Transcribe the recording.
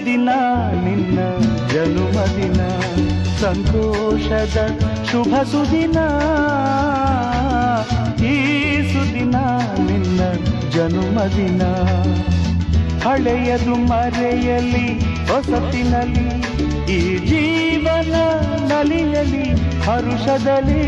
ಸುದಿನ ನಿನ್ನ ಜನುಮದಿನ, ಸಂತೋಷದ ಶುಭ ಸುದಿನ. ಈ ಸುದಿನ ನಿನ್ನ ಜನುಮದಿನ, ಹಳೆಯದು ಮರೆಯಲಿ ಹೊಸತಿನಲ್ಲಿ, ಈ ಜೀವನ ನಲಿಯಲಿ ಹರುಷದಲ್ಲಿ.